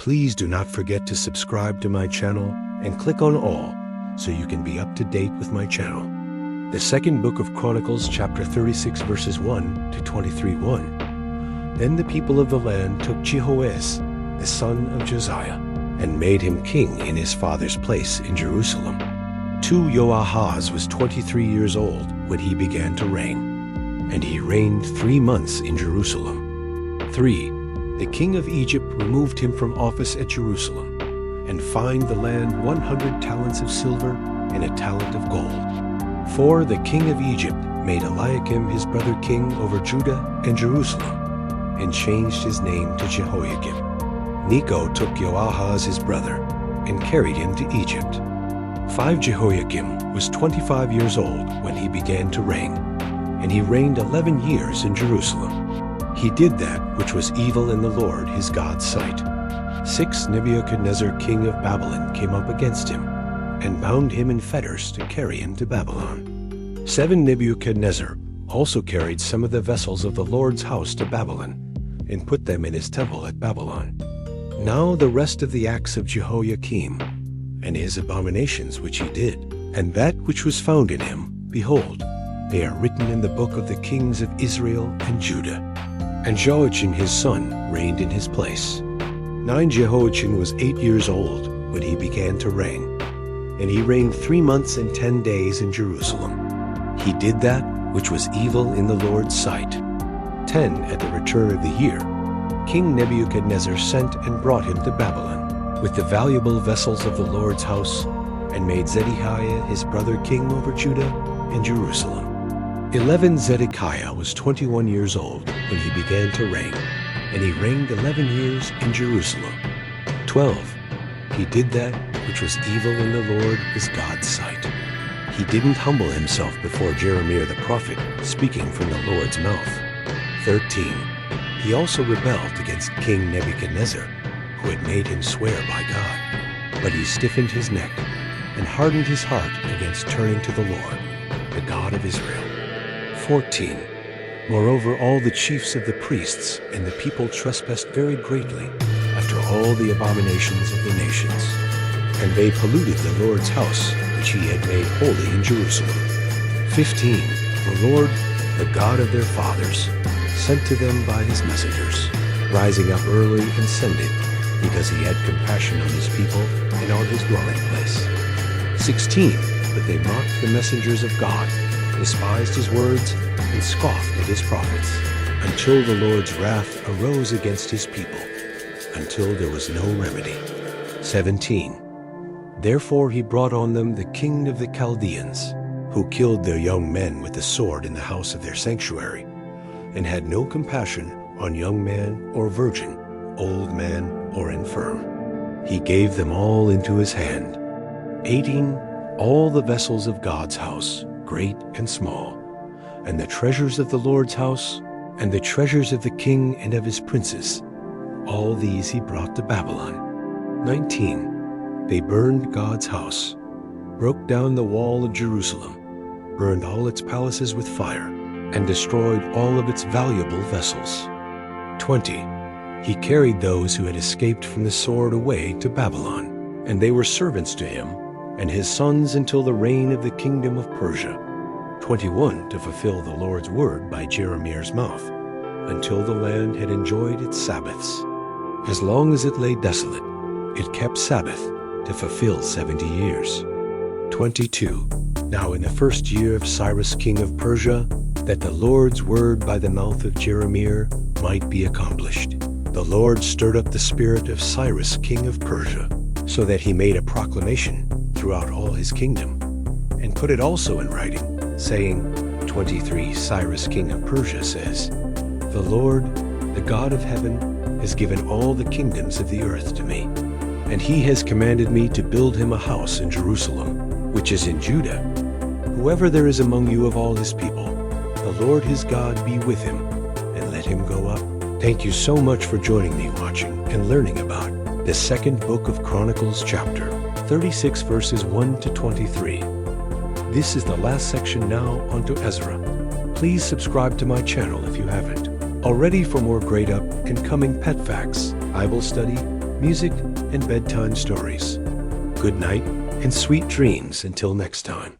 Please do not forget to subscribe to my channel and click on all so you can be up to date with my channel. The second book of Chronicles, chapter 36, verses 1 to 23:1. Then the people of the land took Jehoaz, the son of Josiah, and made him king in his father's place in Jerusalem. 2 Joahaz was 23 years old when he began to reign, and he reigned 3 months in Jerusalem. 3. The king of Egypt removed him from office at Jerusalem, and fined the land 100 talents of silver and a talent of gold. 4. The king of Egypt made Eliakim his brother king over Judah and Jerusalem, and changed his name to Jehoiakim. Necho took Joahaz his brother, and carried him to Egypt. 5. Jehoiakim was 25 years old when he began to reign, and he reigned 11 years in Jerusalem. He did that which was evil in the Lord his God's sight. 6. Nebuchadnezzar king of Babylon came up against him, and bound him in fetters to carry him to Babylon. 7. Nebuchadnezzar also carried some of the vessels of the Lord's house to Babylon, and put them in his temple at Babylon. Now the rest of the acts of Jehoiakim, and his abominations which he did, and that which was found in him, behold, they are written in the book of the kings of Israel and Judah. And Joachim his son reigned in his place. 9. Jehoiachin was 8 years old when he began to reign, and he reigned 3 months and 10 days in Jerusalem. He did that which was evil in the Lord's sight. 10. At the return of the year, King Nebuchadnezzar sent and brought him to Babylon, with the valuable vessels of the Lord's house, and made Zedekiah his brother king over Judah and Jerusalem. 11. Zedekiah was 21 years old when he began to reign, and he reigned 11 years in Jerusalem. 12. He did that which was evil in the Lord his God's sight. He didn't humble himself before Jeremiah the prophet, speaking from the Lord's mouth. 13. He also rebelled against King Nebuchadnezzar, who had made him swear by God. But he stiffened his neck and hardened his heart against turning to the Lord, the God of Israel. 14. Moreover, all the chiefs of the priests and the people trespassed very greatly after all the abominations of the nations, and they polluted the Lord's house, which he had made holy in Jerusalem. 15. The Lord, the God of their fathers, sent to them by his messengers, rising up early and sending, because he had compassion on his people and on his dwelling place. 16. But they mocked the messengers of God, despised his words, and scoffed at his prophets, until the Lord's wrath arose against his people, until there was no remedy. 17. Therefore he brought on them the king of the Chaldeans, who killed their young men with the sword in the house of their sanctuary, and had no compassion on young man or virgin, old man or infirm. He gave them all into his hand. 18. All the vessels of God's house, great and small, and the treasures of the Lord's house, and the treasures of the king and of his princes, all these he brought to Babylon. 19. They burned God's house, broke down the wall of Jerusalem, burned all its palaces with fire, and destroyed all of its valuable vessels. 20. He carried those who had escaped from the sword away to Babylon, and they were servants to him and his sons until the reign of the kingdom of Persia. 21. To fulfill the Lord's word by Jeremiah's mouth, until the land had enjoyed its Sabbaths. As long as it lay desolate, it kept Sabbath to fulfill 70 years. 22. Now in the first year of Cyrus king of Persia, that the Lord's word by the mouth of Jeremiah might be accomplished, the Lord stirred up the spirit of Cyrus king of Persia, so that he made a proclamation throughout all his kingdom, and put it also in writing, saying, 23. Cyrus king of Persia says, The Lord, the God of heaven, has given all the kingdoms of the earth to me, and he has commanded me to build him a house in Jerusalem, which is in Judah. Whoever there is among you of all his people, the Lord his God be with him, and let him go up. Thank you so much for joining me watching and learning about the second book of Chronicles, chapter 36, verses 1 to 23. This is the last section now onto Ezra. Please subscribe to my channel if you haven't already for more great up and coming pet facts, Bible study, music, and bedtime stories. Good night and sweet dreams until next time.